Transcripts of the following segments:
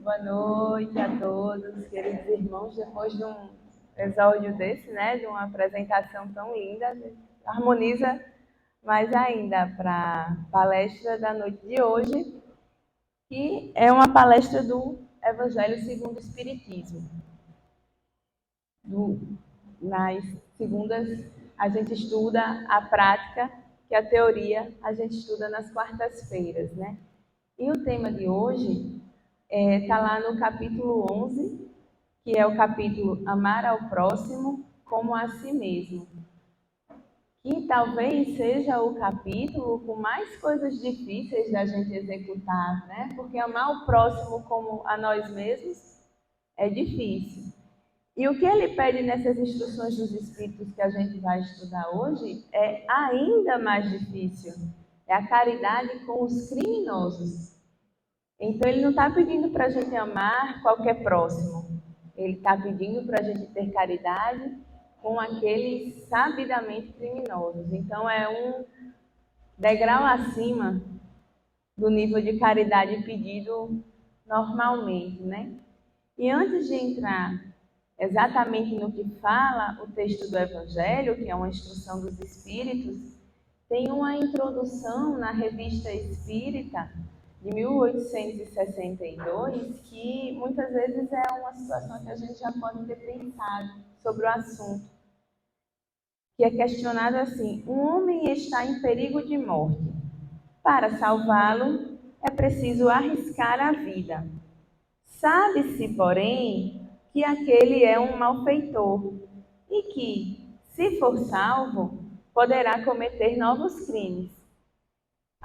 Boa noite a todos, queridos irmãos. Depois de um exórdio desse, né, de uma apresentação tão linda, harmoniza mais ainda para a palestra da noite de hoje, que é uma palestra do Evangelho segundo o Espiritismo. Nas segundas, a gente estuda a prática, que a teoria a gente estuda nas quartas-feiras, né? E o tema de hoje está lá no capítulo 11, que é o capítulo Amar ao Próximo como a si mesmo. Que talvez seja o capítulo com mais coisas difíceis da gente executar, né? Porque amar o próximo como a nós mesmos é difícil. E o que ele pede nessas instruções dos Espíritos que a gente vai estudar hoje é ainda mais difícil. É a caridade com os criminosos. Então, ele não está pedindo para a gente amar qualquer próximo. Ele está pedindo para a gente ter caridade com aqueles sabidamente criminosos. Então, é um degrau acima do nível de caridade pedido normalmente, né? E antes de entrar exatamente no que fala o texto do Evangelho, que é uma instrução dos Espíritos, tem uma introdução na Revista Espírita de 1862, que muitas vezes é uma situação que a gente já pode ter pensado sobre o assunto, que é questionado assim: um homem está em perigo de morte. Para salvá-lo, é preciso arriscar a vida. Sabe-se, porém, que aquele é um malfeitor e que, se for salvo, poderá cometer novos crimes.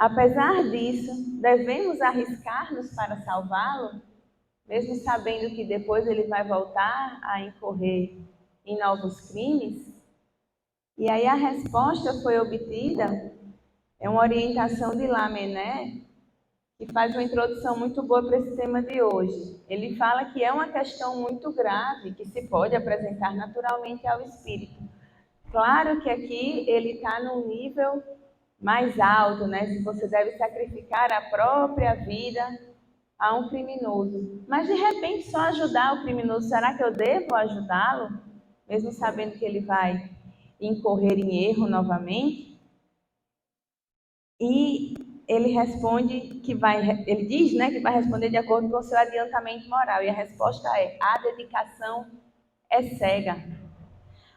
Apesar disso, devemos arriscar-nos para salvá-lo, mesmo sabendo que depois ele vai voltar a incorrer em novos crimes? E aí a resposta foi obtida, é uma orientação de Lamennais, que faz uma introdução muito boa para esse tema de hoje. Ele fala que é uma questão muito grave, que se pode apresentar naturalmente ao espírito. Claro que aqui ele está num nível mais alto, né? Se você deve sacrificar a própria vida a um criminoso. Mas de repente só ajudar o criminoso, será que eu devo ajudá-lo? Mesmo sabendo que ele vai incorrer em erro novamente? E ele responde que ele diz, né, que vai responder de acordo com o seu adiantamento moral. E a resposta é: a dedicação é cega.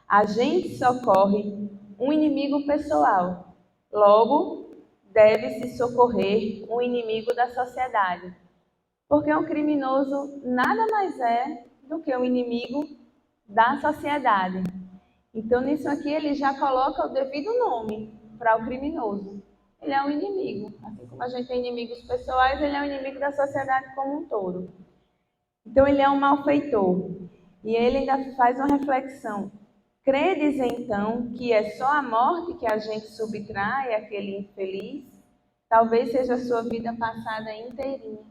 A gente socorre um inimigo pessoal. Logo, deve-se socorrer um inimigo da sociedade. Porque um criminoso nada mais é do que um inimigo da sociedade. Então, nisso aqui, ele já coloca o devido nome para o criminoso. Ele é um inimigo. Assim como a gente tem inimigos pessoais, ele é um inimigo da sociedade como um todo. Então, ele é um malfeitor. E ele ainda faz uma reflexão. Credes, então, que é só a morte que a gente subtrai àquele infeliz? Talvez seja a sua vida passada inteirinha.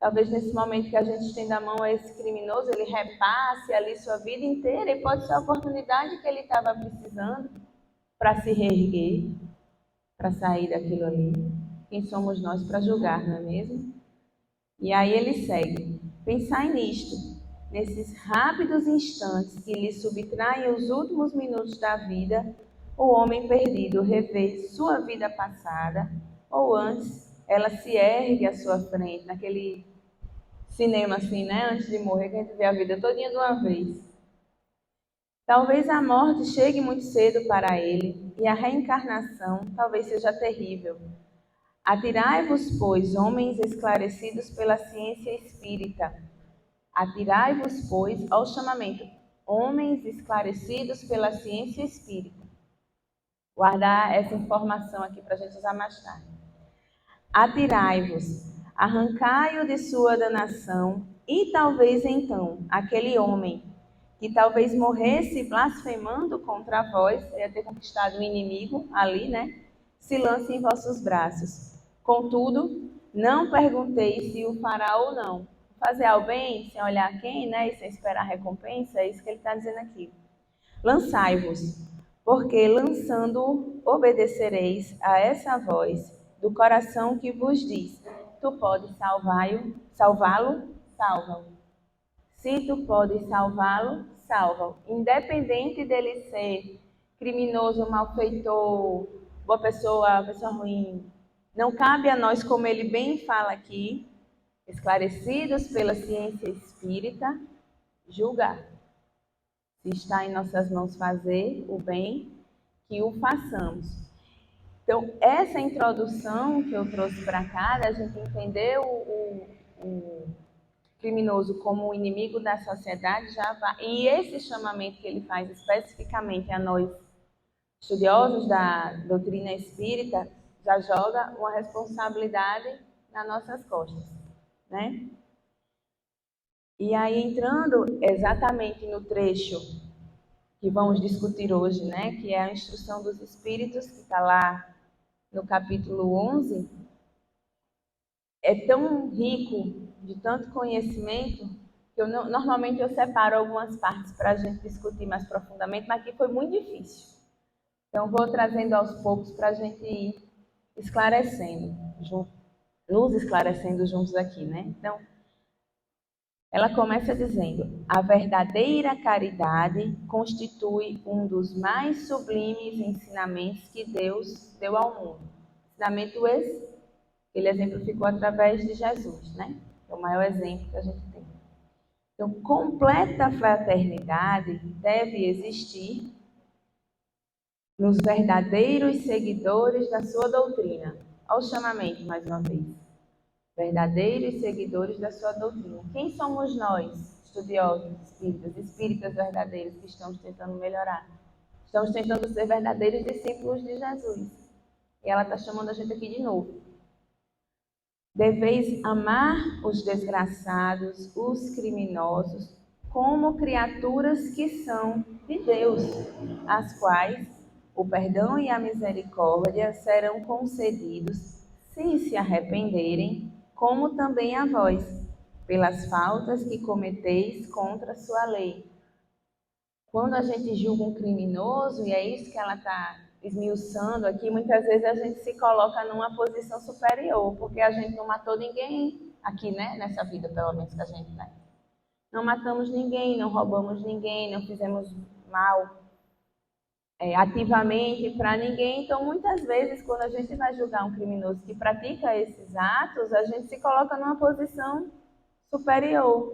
Talvez nesse momento que a gente estenda a mão a esse criminoso, ele repasse ali sua vida inteira e pode ser a oportunidade que ele estava precisando para se reerguer, para sair daquilo ali. Quem somos nós para julgar, não é mesmo? E aí ele segue. Pensai nisto, nesses rápidos instantes que lhe subtraem os últimos minutos da vida, o homem perdido revê sua vida passada, ou antes ela se ergue à sua frente, naquele cinema assim, né? Antes de morrer, que a gente vê a vida todinha de uma vez. Talvez a morte chegue muito cedo para ele e a reencarnação talvez seja terrível. Atirai-vos, pois, homens esclarecidos pela ciência espírita. Atirai-vos, pois, ao chamamento, homens esclarecidos pela ciência espírita. Guardar essa informação aqui para a gente usar mais tarde. Atirai-vos, arrancai-o de sua danação, e talvez então aquele homem que talvez morresse blasfemando contra vós, ia ter conquistado o inimigo ali, né? Se lance em vossos braços. Contudo, não perguntei se o fará ou não. Fazer ao bem, sem olhar quem, né? E sem esperar recompensa, é isso que ele está dizendo aqui. Lançai-vos, porque lançando obedecereis a essa voz do coração que vos diz: tu podes salvá-lo, salva-o. Se tu podes salvá-lo, salva-o. Independente dele ser criminoso, malfeitor, boa pessoa ruim. Não cabe a nós, como ele bem fala aqui, esclarecidos pela ciência espírita, julgar. Se está em nossas mãos fazer o bem, que o façamos. Então, essa introdução que eu trouxe para cá, da gente entender o criminoso como o inimigo da sociedade, já vai, e esse chamamento que ele faz especificamente a nós, estudiosos da doutrina espírita, já joga uma responsabilidade nas nossas costas, né? E aí, entrando exatamente no trecho que vamos discutir hoje, né, que é a instrução dos espíritos, que está lá no capítulo 11, é tão rico de tanto conhecimento que normalmente eu separo algumas partes para a gente discutir mais profundamente, mas aqui foi muito difícil. Então, vou trazendo aos poucos para a gente ir esclarecendo, nos esclarecendo juntos aqui, né? Então, ela começa dizendo: a verdadeira caridade constitui um dos mais sublimes ensinamentos que Deus deu ao mundo. Ensinamento esse, ele exemplificou através de Jesus, né? É o maior exemplo que a gente tem. Então, completa fraternidade deve existir nos verdadeiros seguidores da sua doutrina. Olha o chamamento, mais uma vez. Verdadeiros seguidores da sua doutrina. Quem somos nós, estudiosos, espíritas verdadeiros, que estamos tentando melhorar? Estamos tentando ser verdadeiros discípulos de Jesus. E ela está chamando a gente aqui de novo. Deveis amar os desgraçados, os criminosos, como criaturas que são de Deus, as quais o perdão e a misericórdia serão concedidos se arrependerem, como também a vós, pelas faltas que cometeis contra a sua lei. Quando a gente julga um criminoso, e é isso que ela está esmiuçando aqui, muitas vezes a gente se coloca numa posição superior, porque a gente não matou ninguém aqui, né? Nessa vida, pelo menos, que a gente tem. Não matamos ninguém, não roubamos ninguém, não fizemos mal ativamente para ninguém. Então, muitas vezes, quando a gente vai julgar um criminoso que pratica esses atos, a gente se coloca numa posição superior,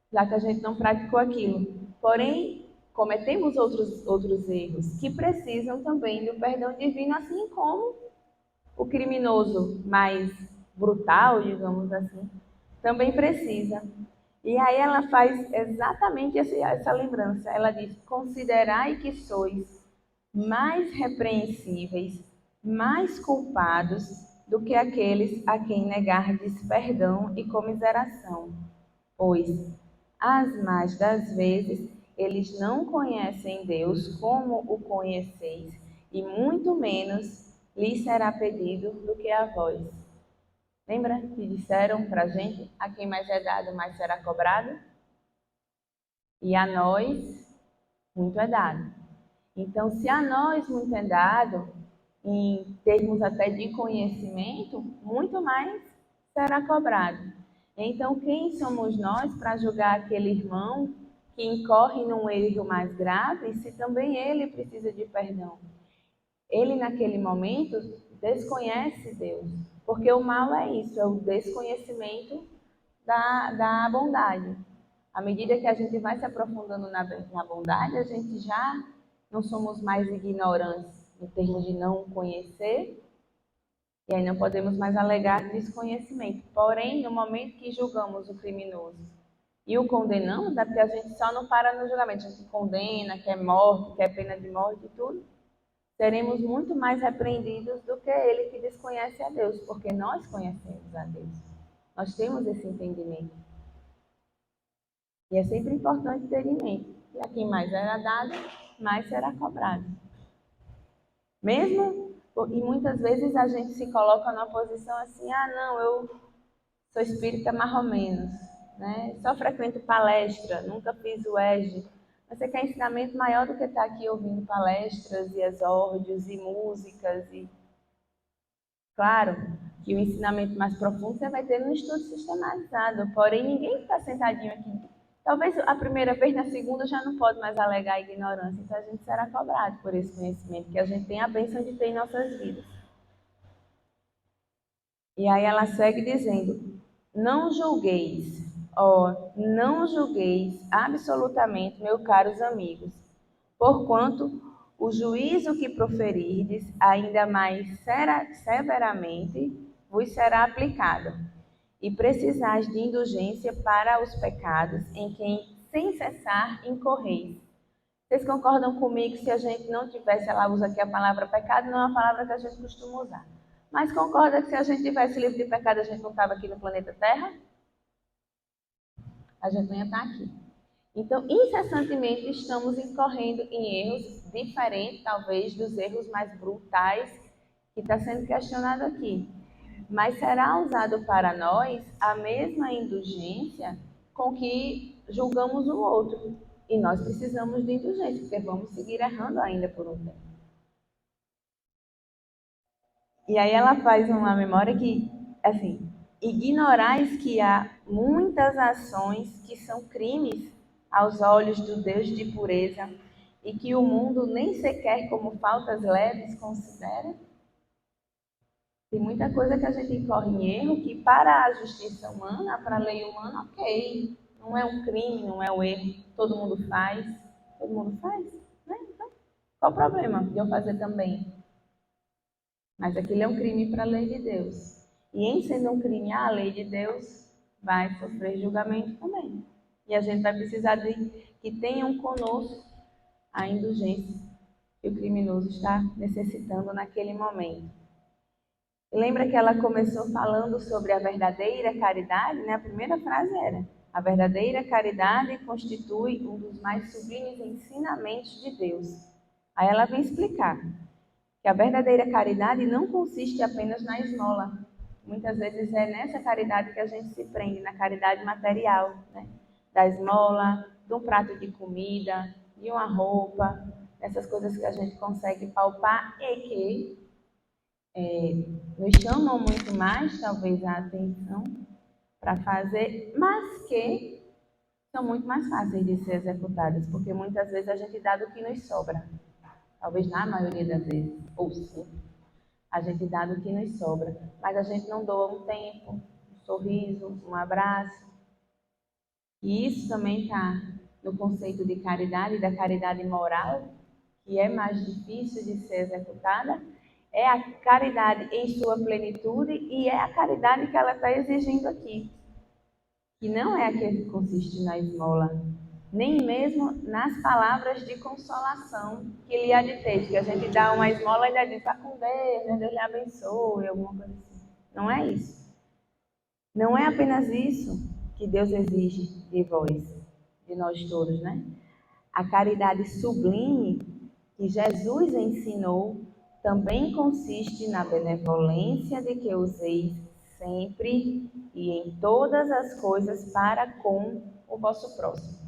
já que a gente não praticou aquilo. Porém, cometemos outros erros que precisam também do perdão divino, assim como o criminoso mais brutal, digamos assim, também precisa. E aí ela faz exatamente essa lembrança. Ela diz: considerai que sois mais repreensíveis, mais culpados do que aqueles a quem negardes perdão e comiseração. Pois, as mais das vezes, eles não conhecem Deus como o conheceis, e muito menos lhes será pedido do que a vós. Lembra que disseram para a gente: a quem mais é dado, mais será cobrado? E a nós, muito é dado. Então, se a nós muito é dado, em termos até de conhecimento, muito mais será cobrado. Então, quem somos nós para julgar aquele irmão que incorre num erro mais grave, se também ele precisa de perdão? Ele, naquele momento, desconhece Deus, porque o mal é isso, é o desconhecimento da bondade. À medida que a gente vai se aprofundando na bondade, a gente já não somos mais ignorantes no termo de não conhecer, e aí não podemos mais alegar desconhecimento. Porém, no momento que julgamos o criminoso e o condenamos, é porque a gente só não para no julgamento, a gente condena, quer morte, quer pena de morte e tudo, seremos muito mais repreendidos do que ele que desconhece a Deus, porque nós conhecemos a Deus. Nós temos esse entendimento. E é sempre importante ter em mente que a quem mais era dado, mais será cobrado. Mesmo, e muitas vezes a gente se coloca numa posição assim: ah, não, eu sou espírita mais ou menos, né? Só frequento palestra, nunca fiz o EJE. Mas você quer ensinamento maior do que estar aqui ouvindo palestras e exórdios e músicas e... Claro, que o ensinamento mais profundo você vai ter no estudo sistematizado. Porém, ninguém está sentadinho aqui. Talvez a primeira vez, na segunda, já não pode mais alegar a ignorância. Então, a gente será cobrado por esse conhecimento que a gente tem a bênção de ter em nossas vidas. E aí ela segue dizendo, não julgueis, não julgueis absolutamente, meus caros amigos, porquanto o juízo que proferirdes, ainda mais severamente, vos será aplicado, e precisais de indulgência para os pecados em quem, sem cessar, incorreis. Vocês concordam comigo que se a gente não tivesse, ela usa aqui a palavra pecado, não é uma palavra que a gente costuma usar. Mas concorda que se a gente tivesse livre de pecado, a gente não estava aqui no planeta Terra? A gente não ia estar aqui. Então, incessantemente, estamos incorrendo em erros diferentes, talvez, dos erros mais brutais que está sendo questionado aqui. Mas será usado para nós a mesma indulgência com que julgamos o outro. E nós precisamos de indulgência, porque vamos seguir errando ainda por um tempo. E aí ela faz uma memória que, assim, ignorais que há muitas ações que são crimes aos olhos do Deus de pureza e que o mundo nem sequer como faltas leves considera? Tem muita coisa que a gente incorre em erro que para a justiça humana, para a lei humana, ok, não é um crime, não é um erro, todo mundo faz, né? Então, qual o problema de eu fazer também? Mas aquilo é um crime para a lei de Deus. E em sendo um crime à lei de Deus, vai sofrer julgamento também. E a gente vai precisar de que tenham conosco a indulgência que o criminoso está necessitando naquele momento. E lembra que ela começou falando sobre a verdadeira caridade, né? A primeira frase era: a verdadeira caridade constitui um dos mais sublimes ensinamentos de Deus. Aí ela vem explicar que a verdadeira caridade não consiste apenas na esmola. Muitas vezes é nessa caridade que a gente se prende, na caridade material, né? Da esmola, de um prato de comida, de uma roupa, essas coisas que a gente consegue palpar e que nos chamam muito mais, talvez, a atenção para fazer, mas que são muito mais fáceis de ser executadas, porque muitas vezes a gente dá do que nos sobra. Talvez na maioria das vezes, ou sim, a gente dá do que nos sobra, mas a gente não doa um tempo, um sorriso, um abraço. E isso também está no conceito de caridade, da caridade moral, que é mais difícil de ser executada, é a caridade em sua plenitude e é a caridade que ela está exigindo aqui, que não é a que consiste na esmola, nem mesmo nas palavras de consolação que lhe há de ter, que a gente dá uma esmola e ainda diz, vá com Deus, né? Deus lhe abençoe, alguma coisa assim. Não é isso. Não é apenas isso que Deus exige de vós, de nós todos, né? A caridade sublime que Jesus ensinou também consiste na benevolência de que useis sempre e em todas as coisas para com o vosso próximo.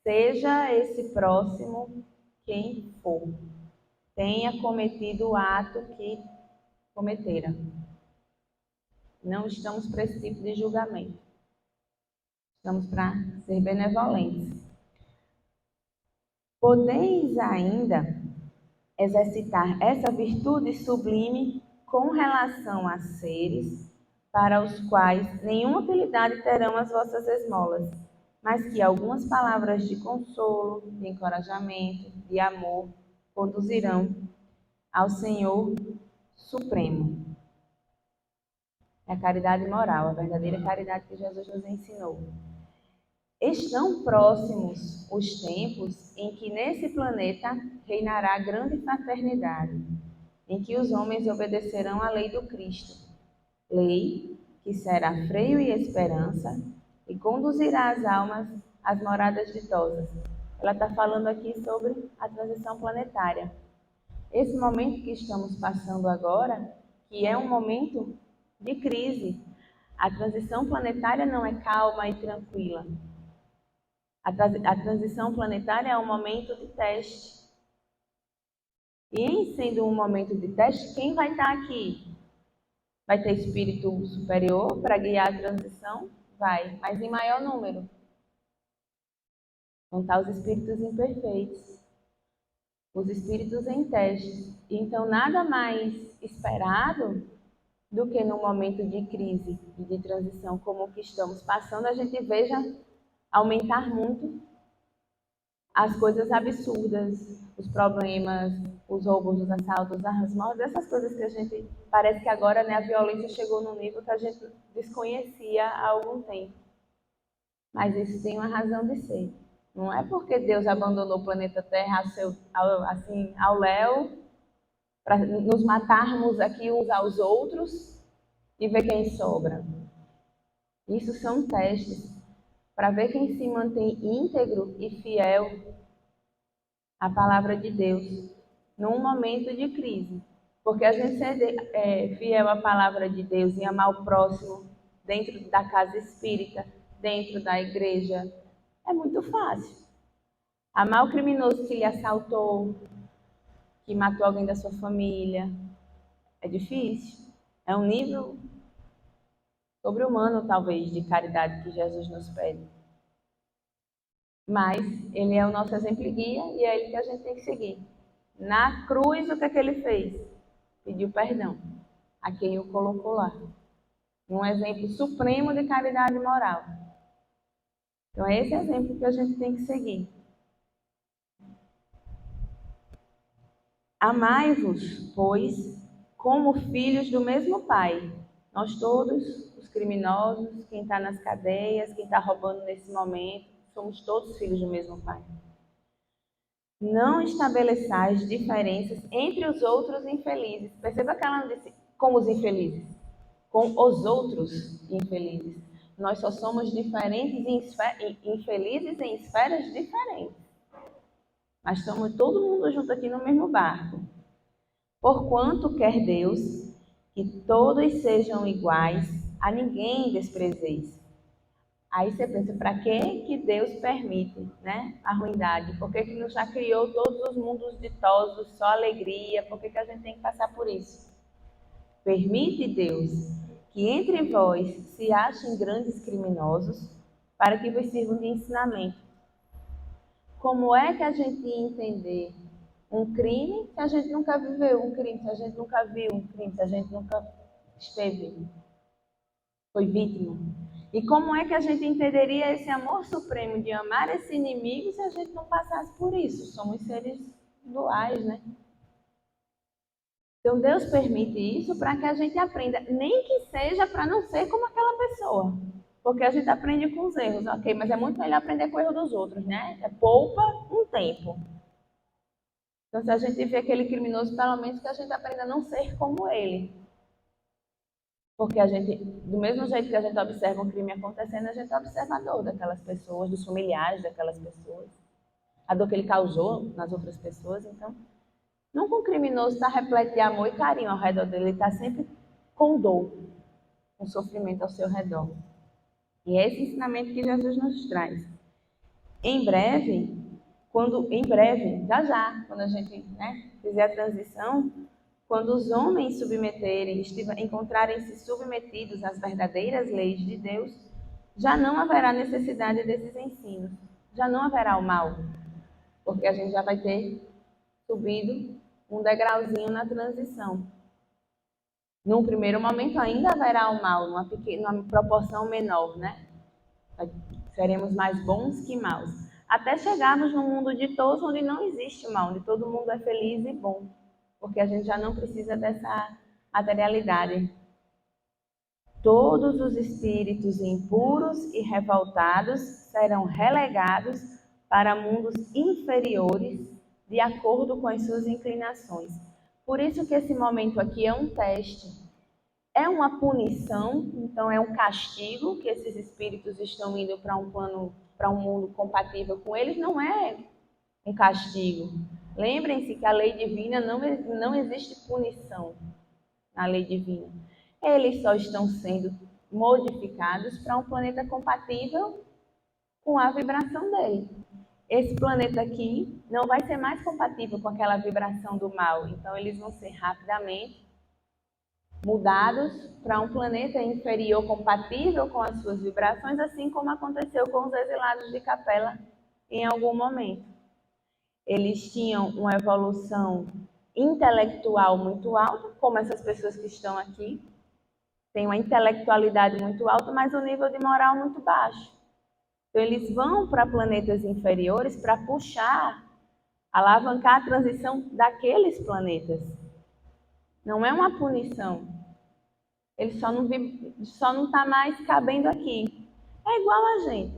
Seja esse próximo quem for, tenha cometido o ato que cometera. Não estamos para esse tipo de julgamento. Estamos para ser benevolentes. Podeis ainda exercitar essa virtude sublime com relação a seres para os quais nenhuma utilidade terão as vossas esmolas, mas que algumas palavras de consolo, de encorajamento, de amor conduzirão ao Senhor Supremo. É a caridade moral, a verdadeira caridade que Jesus nos ensinou. Estão próximos os tempos em que nesse planeta reinará grande fraternidade, em que os homens obedecerão à lei do Cristo, lei que será freio e esperança e conduzirá as almas às moradas ditosas. Ela está falando aqui sobre a transição planetária. Esse momento que estamos passando agora, que é um momento de crise. A transição planetária não é calma e tranquila. A transição planetária é um momento de teste. E em sendo um momento de teste, quem vai estar aqui? Vai ter espírito superior para guiar a transição? Vai, mas em maior número. Vão estar os espíritos imperfeitos, os espíritos em testes. Então, nada mais esperado do que no momento de crise e de transição como o que estamos passando, a gente veja aumentar muito as coisas absurdas, os problemas, os roubos, os assaltos, as mortes, essas coisas que a gente parece que agora, né, a violência chegou num nível que a gente desconhecia há algum tempo. Mas isso tem uma razão de ser. Não é porque Deus abandonou o planeta Terra assim, ao léu, para nos matarmos aqui uns aos outros e ver quem sobra. Isso são testes para ver quem se mantém íntegro e fiel à palavra de Deus num momento de crise. Porque a gente ser fiel à palavra de Deus e amar o próximo dentro da casa espírita, dentro da igreja, é muito fácil. Amar o criminoso que lhe assaltou, que matou alguém da sua família, é difícil. É um nível sobre-humano, talvez, de caridade que Jesus nos pede. Mas ele é o nosso exemplo e guia e é ele que a gente tem que seguir. Na cruz, o que é que ele fez? Pediu perdão a quem o colocou lá. Um exemplo supremo de caridade moral. Então é esse exemplo que a gente tem que seguir. Amai-vos, pois, como filhos do mesmo Pai. Nós todos, os criminosos, quem está nas cadeias, quem está roubando nesse momento, somos todos filhos do mesmo Pai. Não estabeleçais diferenças entre os outros infelizes. Perceba que ela não disse com os infelizes, com os outros infelizes. Nós só somos diferentes e infelizes em esferas diferentes. Mas estamos todo mundo junto aqui no mesmo barco. Porquanto quer Deus que todos sejam iguais, a ninguém desprezeis. Aí você pensa, para que Deus permite, né, a ruindade? Por que não já criou todos os mundos ditosos, só alegria? Por que a gente tem que passar por isso? Permite Deus que entre vós se achem grandes criminosos, para que vos sirvam de ensinamento. Como é que a gente ia entender um crime se a gente nunca viveu um crime, se a gente nunca viu um crime, se a gente nunca foi vítima? E como é que a gente entenderia esse amor supremo de amar esse inimigo se a gente não passasse por isso? Somos seres duais, né? Então Deus permite isso para que a gente aprenda, nem que seja para não ser como aquela pessoa. Porque a gente aprende com os erros, ok? Mas é muito melhor aprender com o erro dos outros, né? Poupa um tempo. Então se a gente vê aquele criminoso, pelo menos que a gente aprenda a não ser como ele. Porque a gente, do mesmo jeito que a gente observa um crime acontecendo, a gente observa a dor daquelas pessoas, dos familiares daquelas pessoas, a dor que ele causou nas outras pessoas. Então, nunca um criminoso está repleto de amor e carinho ao redor dele, ele está sempre com dor, com sofrimento ao seu redor. E é esse ensinamento que Jesus nos traz. Em breve, já, quando a gente fizer a transição, quando os homens encontrarem-se submetidos às verdadeiras leis de Deus, já não haverá necessidade desses ensinos, já não haverá o mal, porque a gente já vai ter subido um degrauzinho na transição. Num primeiro momento ainda haverá o mal, numa proporção menor, né? Seremos mais bons que maus. Até chegarmos num mundo ditoso onde não existe mal, onde todo mundo é feliz e bom. Porque a gente já não precisa dessa materialidade. Todos os espíritos impuros e revoltados serão relegados para mundos inferiores, de acordo com as suas inclinações. Por isso que esse momento aqui é um teste. É uma punição, então é um castigo que esses espíritos estão indo para um plano, para um mundo compatível com eles, não é um castigo. Lembrem-se que a lei divina não existe punição na lei divina. Eles só estão sendo modificados para um planeta compatível com a vibração dele. Esse planeta aqui não vai ser mais compatível com aquela vibração do mal, então eles vão ser rapidamente mudados para um planeta inferior compatível com as suas vibrações, assim como aconteceu com os exilados de Capela em algum momento. Eles tinham uma evolução intelectual muito alta, como essas pessoas que estão aqui, têm uma intelectualidade muito alta, mas um nível de moral muito baixo. Então, eles vão para planetas inferiores para puxar, alavancar a transição daqueles planetas. Não é uma punição. Ele só não está mais cabendo aqui. É igual a gente.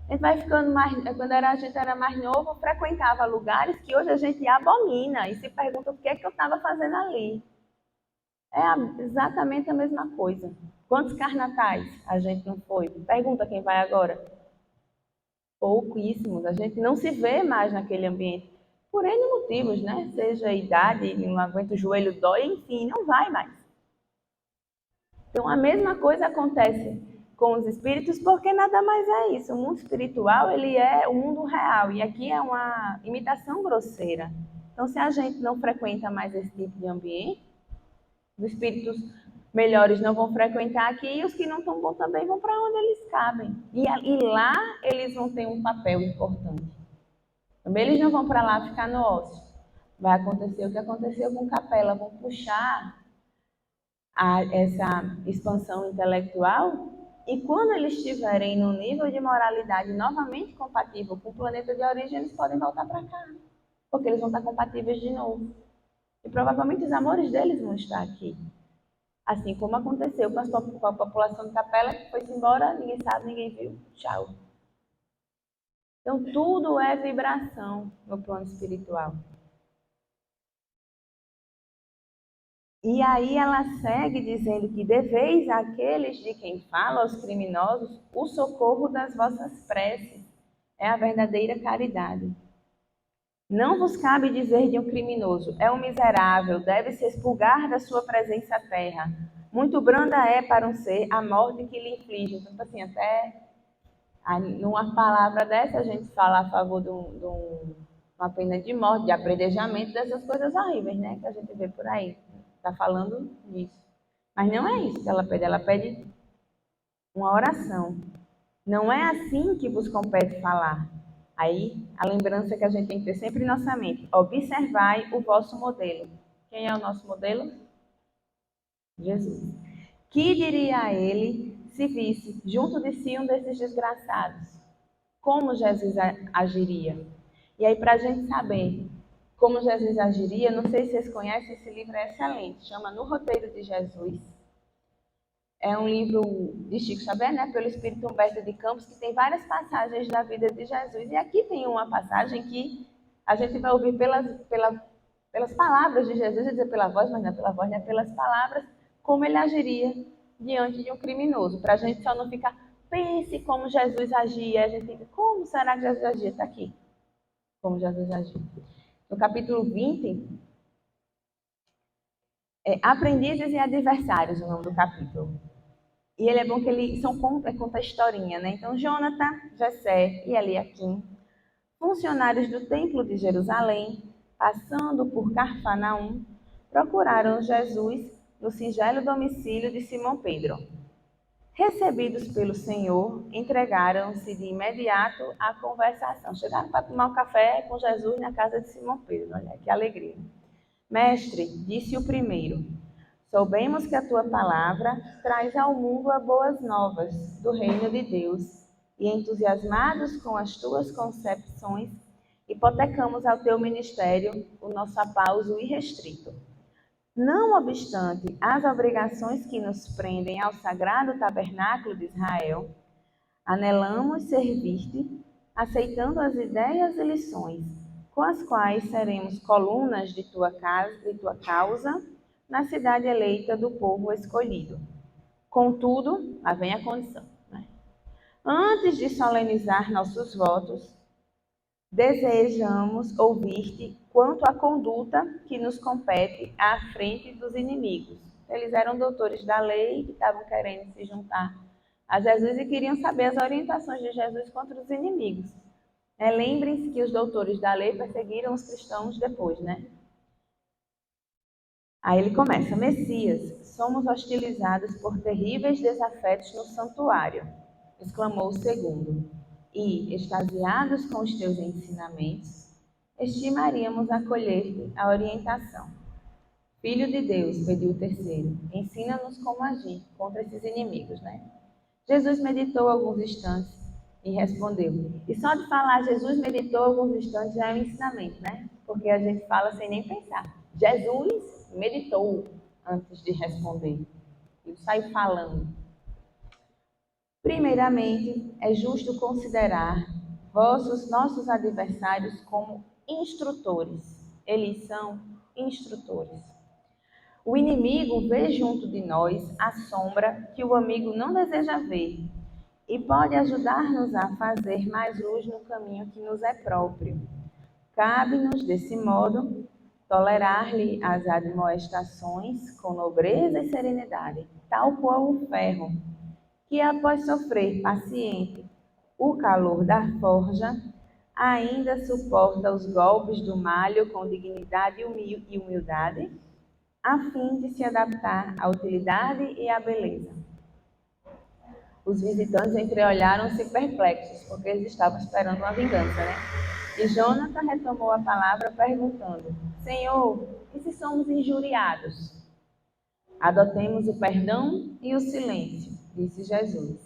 A gente vai ficando mais. Quando a gente era mais novo, frequentava lugares que hoje a gente abomina e se pergunta o que é que eu estava fazendo ali. É exatamente a mesma coisa. Quantos carnatais a gente não foi? Pergunta quem vai agora. Pouquíssimos. A gente não se vê mais naquele ambiente. Por N motivos, né? Seja a idade, não aguenta o joelho, dói, enfim, não vai mais. Então, a mesma coisa acontece com os espíritos, porque nada mais é isso. O mundo espiritual, ele é o mundo real, e aqui é uma imitação grosseira. Então, se a gente não frequenta mais esse tipo de ambiente, os espíritos melhores não vão frequentar aqui, e os que não estão bons também vão para onde eles cabem. E lá eles vão ter um papel importante. Também eles não vão para lá ficar no ócio. Vai acontecer o que aconteceu com Capela, vão puxar essa expansão intelectual, e quando eles estiverem no nível de moralidade novamente compatível com o planeta de origem, eles podem voltar para cá, porque eles vão estar compatíveis de novo. E provavelmente os amores deles vão estar aqui. Assim como aconteceu com a população de Capela, que foi-se embora, ninguém sabe, ninguém viu, tchau. Então tudo é vibração no plano espiritual. E aí ela segue dizendo que deveis àqueles de quem fala, aos criminosos, o socorro das vossas preces. É a verdadeira caridade. Não vos cabe dizer de um criminoso, é um miserável, deve se expurgar da sua presença à terra. Muito branda é para um ser a morte que lhe inflige. Então, assim, até numa palavra dessa a gente fala a favor de uma pena de morte, de apredejamento, dessas coisas horríveis, né? Que a gente vê por aí. Está falando disso. Mas não é isso que ela pede uma oração. Não é assim que vos compete falar. Aí, a lembrança que a gente tem que ter sempre em nossa mente. Observai o vosso modelo. Quem é o nosso modelo? Jesus. Que diria a ele se visse junto de si um desses desgraçados? Como Jesus agiria? E aí, para a gente saber como Jesus agiria, não sei se vocês conhecem, esse livro é excelente, chama No Roteiro de Jesus. É um livro de Chico Xavier, né, pelo Espírito Humberto de Campos, que tem várias passagens da vida de Jesus. E aqui tem uma passagem que a gente vai ouvir pelas palavras de Jesus, eu dizer pela voz, mas não é pela voz, né, pelas palavras, como ele agiria diante de um criminoso. Para a gente só não ficar, pense como Jesus agia. A gente fica, como será que Jesus agia? Está aqui, como Jesus agia. No capítulo 20, Aprendizes e Adversários, o nome do capítulo. E ele é bom que ele conta a historinha, né? Então, Jonathan, Jessé e Eliaquim, funcionários do Templo de Jerusalém, passando por Carfanaum, procuraram Jesus no singelo domicílio de Simão Pedro. Recebidos pelo Senhor, entregaram-se de imediato à conversação. Chegaram para tomar um café com Jesus na casa de Simão Pedro. Olha que alegria. Mestre, disse o primeiro, soubemos que a tua palavra traz ao mundo as boas novas do reino de Deus, e entusiasmados com as tuas concepções, hipotecamos ao teu ministério o nosso aplauso irrestrito. Não obstante as obrigações que nos prendem ao sagrado tabernáculo de Israel, anelamos servir-te, aceitando as ideias e lições, com as quais seremos colunas de tua causa, na cidade eleita do povo escolhido. Contudo, lá vem a condição, né? Antes de solenizar nossos votos, desejamos ouvir-te quanto à conduta que nos compete à frente dos inimigos. Eles eram doutores da lei que estavam querendo se juntar a Jesus e queriam saber as orientações de Jesus contra os inimigos. Lembrem-se que os doutores da lei perseguiram os cristãos depois, né? Aí ele começa: Messias, somos hostilizados por terríveis desafetos no santuário, exclamou o segundo. E, extasiados com os teus ensinamentos, estimaríamos acolher-te a orientação. Filho de Deus, pediu o terceiro, ensina-nos como agir contra esses inimigos, né? Jesus meditou alguns instantes e respondeu. E só de falar Jesus meditou alguns instantes já é um ensinamento, né? Porque a gente fala sem nem pensar. Jesus meditou antes de responder. Ele saiu falando. Primeiramente, é justo considerar nossos adversários como instrutores. Eles são instrutores. O inimigo vê junto de nós a sombra que o amigo não deseja ver e pode ajudar-nos a fazer mais luz no caminho que nos é próprio. Cabe-nos, desse modo, tolerar-lhe as admoestações com nobreza e serenidade, tal qual o ferro, que após sofrer paciente o calor da forja, ainda suporta os golpes do malho com dignidade e humildade, a fim de se adaptar à utilidade e à beleza. Os visitantes entreolharam-se perplexos, porque eles estavam esperando uma vingança, né? E Jonathan retomou a palavra perguntando: Senhor, e se somos injuriados? Adotemos o perdão e o silêncio, disse Jesus.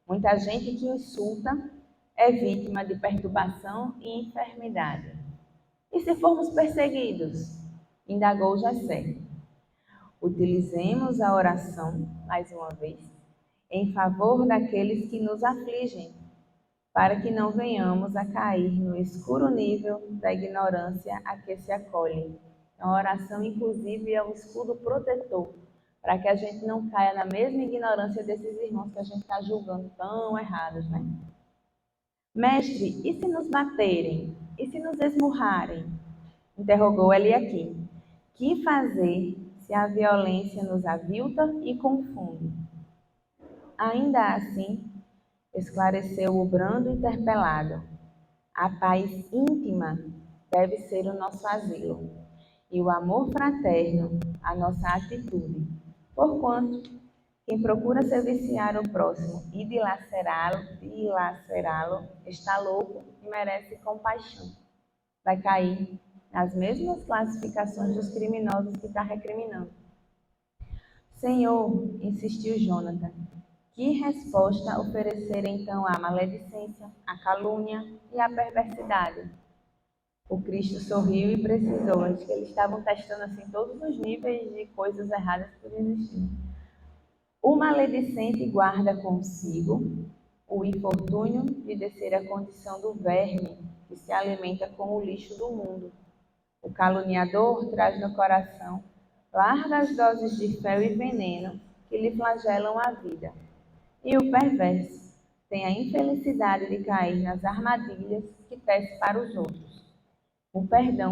Muita gente que insulta é vítima de perturbação e enfermidade. E se formos perseguidos? Indagou Jessé. Utilizemos a oração, mais uma vez, em favor daqueles que nos afligem, para que não venhamos a cair no escuro nível da ignorância a que se acolhe. Então, a oração, inclusive, é um escudo protetor, para que a gente não caia na mesma ignorância desses irmãos que a gente está julgando tão errados, né? Mestre, e se nos baterem? E se nos esmurrarem? Interrogou Eliaquim. Que fazer se a violência nos avilta e confunde? Ainda assim, esclareceu o brando interpelado, a paz íntima deve ser o nosso asilo, e o amor fraterno a nossa atitude. Porquanto, quem procura serviciar o próximo e dilacerá-lo, está louco e merece compaixão. Vai cair nas mesmas classificações dos criminosos que está recriminando. Senhor, insistiu Jonathan, que resposta oferecer então à maledicência, à calúnia e à perversidade? O Cristo sorriu e precisou. Acho que eles estavam testando assim todos os níveis de coisas erradas que podiam existir. O maledicente guarda consigo o infortúnio de descer à condição do verme que se alimenta com o lixo do mundo. O caluniador traz no coração largas doses de fel e veneno que lhe flagelam a vida. E o perverso tem a infelicidade de cair nas armadilhas que tece para os outros. O perdão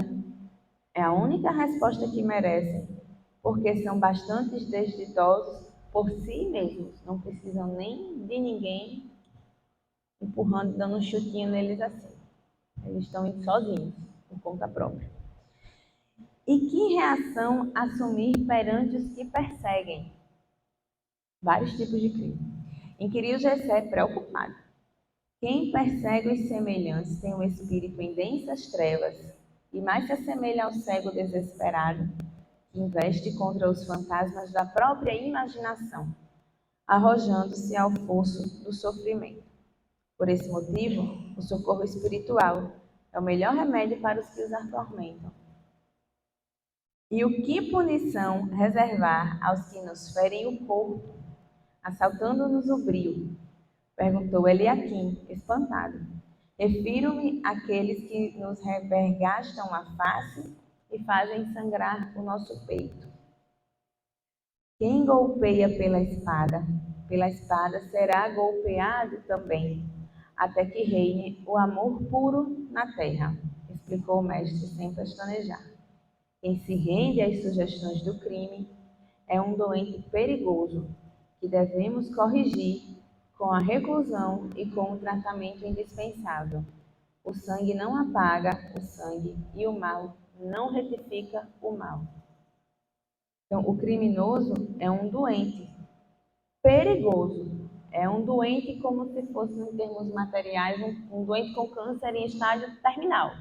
é a única resposta que merecem, porque são bastante desditosos por si mesmos, não precisam nem de ninguém empurrando, dando um chutinho neles assim. Eles estão indo sozinhos, por conta própria. E que reação assumir perante os que perseguem? Vários tipos de crime. Inquiriu Jessé preocupado. Quem persegue os semelhantes tem um espírito em densas trevas e mais se assemelha ao cego desesperado que investe contra os fantasmas da própria imaginação, arrojando-se ao fosso do sofrimento. Por esse motivo, o socorro espiritual é o melhor remédio para os que os atormentam. E o que punição reservar aos que nos ferem o corpo, assaltando-nos o brio? Perguntou Eliaquim, espantado. Refiro-me àqueles que nos revergastam a face e fazem sangrar o nosso peito. Quem golpeia pela espada será golpeado também, até que reine o amor puro na terra, explicou o mestre sem pestanejar. Quem se rende às sugestões do crime é um doente perigoso que devemos corrigir com a reclusão e com o tratamento indispensável. O sangue não apaga o sangue e o mal não retifica o mal. Então, o criminoso é um doente perigoso. É um doente como se fosse, em termos materiais, um doente com câncer em estágio terminal.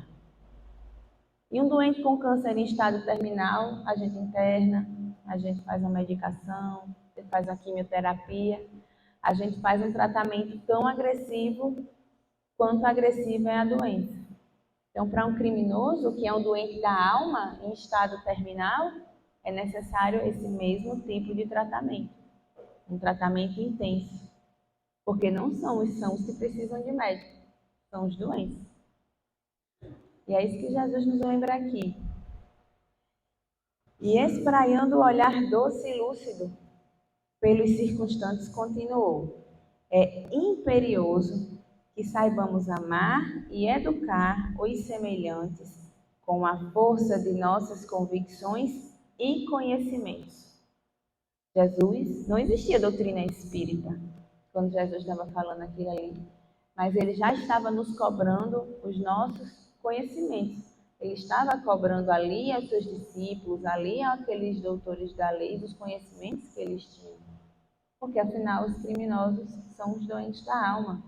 E um doente com câncer em estágio terminal, a gente interna, a gente faz uma medicação, a gente faz uma quimioterapia, a gente faz um tratamento tão agressivo quanto agressiva é a doença. Então, para um criminoso, que é um doente da alma em estado terminal, é necessário esse mesmo tipo de tratamento, um tratamento intenso, porque não são os sãos que precisam de médico, são os doentes. E é isso que Jesus nos lembra aqui. E espraiando o olhar doce e lúcido pelos circunstantes, continuou: é imperioso que saibamos amar e educar os semelhantes com a força de nossas convicções e conhecimentos. Jesus, não existia doutrina espírita quando Jesus estava falando aquilo ali, mas ele já estava nos cobrando os nossos conhecimentos. Ele estava cobrando ali aos seus discípulos, ali àqueles doutores da lei, os conhecimentos que eles tinham. Porque afinal os criminosos são os doentes da alma,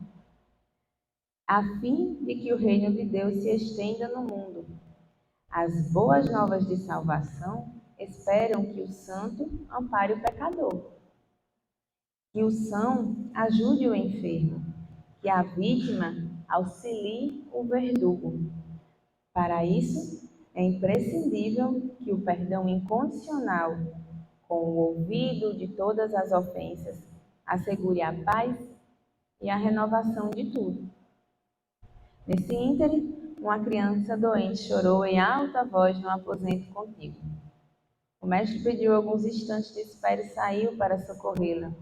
a fim de que o reino de Deus se estenda no mundo. As boas novas de salvação esperam que o santo ampare o pecador, que o são ajude o enfermo, que a vítima auxilie o verdugo. Para isso, é imprescindível que o perdão incondicional, com o ouvido de todas as ofensas, assegure a paz e a renovação de tudo. Nesse ínterim, uma criança doente chorou em alta voz no aposento contíguo. O mestre pediu alguns instantes de espera e saiu para socorrê-la.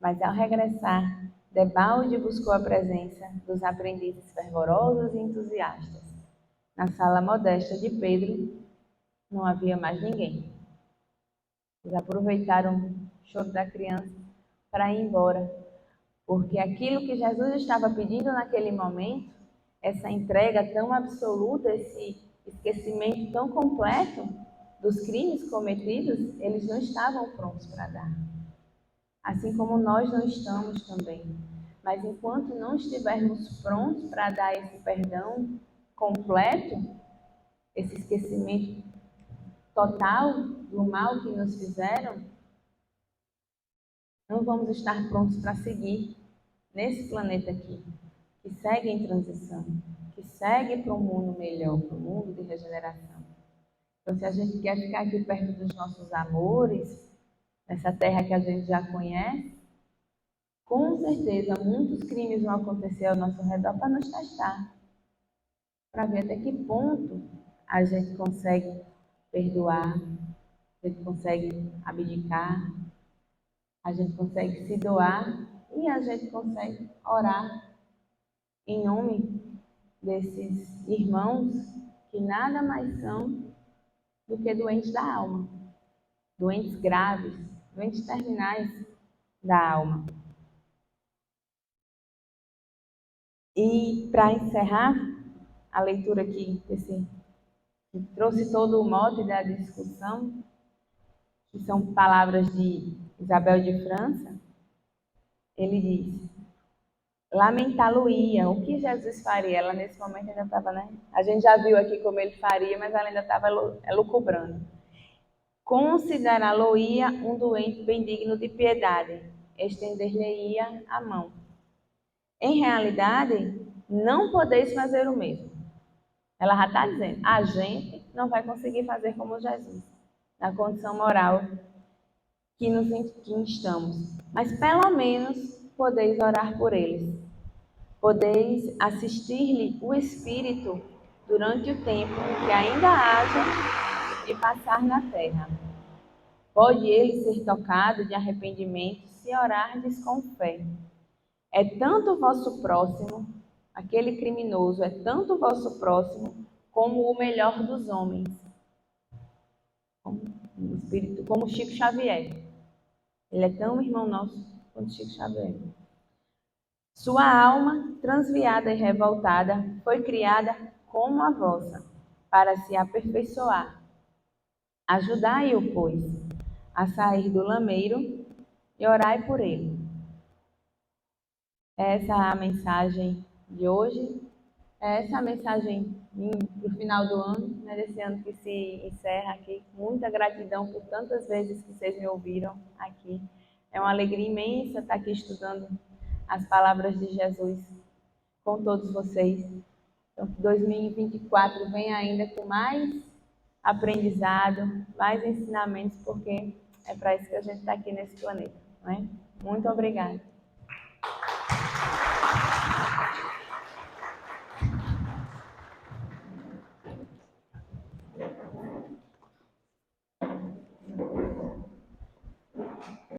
Mas ao regressar, debalde buscou a presença dos aprendizes fervorosos e entusiastas. Na sala modesta de Pedro, não havia mais ninguém. Eles aproveitaram o choro da criança para ir embora, porque aquilo que Jesus estava pedindo naquele momento, essa entrega tão absoluta, esse esquecimento tão completo dos crimes cometidos, eles não estavam prontos para dar. Assim como nós não estamos também. Mas enquanto não estivermos prontos para dar esse perdão completo, esse esquecimento total do mal que nos fizeram, não vamos estar prontos para seguir nesse planeta aqui, que segue em transição, que segue para um mundo melhor, para um mundo de regeneração. Então, se a gente quer ficar aqui perto dos nossos amores, nessa terra que a gente já conhece, com certeza muitos crimes vão acontecer ao nosso redor para nos testar, para ver até que ponto a gente consegue perdoar, a gente consegue abdicar, a gente consegue se doar e a gente consegue orar em nome desses irmãos que nada mais são do que doentes da alma, doentes graves, doentes terminais da alma. E para encerrar a leitura aqui, que trouxe todo o mote da discussão, que são palavras de Isabel de França, ele diz: lamentá-lo-ia, o que Jesus faria? Ela nesse momento ainda estava, né? A gente já viu aqui como ele faria, mas ela ainda estava elucubrando. Considerá-lo-ia um doente bem digno de piedade, estender-lhe-ia a mão. Em realidade, não podeis fazer o mesmo. Ela já está dizendo, a gente não vai conseguir fazer como Jesus, na condição moral que nos estamos. Mas pelo menos podeis orar por eles. Podeis assistir-lhe o Espírito durante o tempo que ainda haja de passar na terra. Pode ele ser tocado de arrependimento se orardes com fé. É tanto o vosso próximo, aquele criminoso, é tanto o vosso próximo como o melhor dos homens. Como Chico Xavier. Ele é tão irmão nosso quanto Chico Xavier. Sua alma, transviada e revoltada, foi criada como a vossa, para se aperfeiçoar. Ajudai-o, pois, a sair do lameiro e orai por ele. Essa é a mensagem de hoje. Essa é a mensagem para o final do ano, né, desse ano que se encerra aqui. Muita gratidão por tantas vezes que vocês me ouviram aqui. É uma alegria imensa estar aqui estudando as palavras de Jesus com todos vocês. Então, que 2024 venha ainda com mais aprendizado, mais ensinamentos, porque é para isso que a gente está aqui nesse planeta. Não é? Muito obrigada.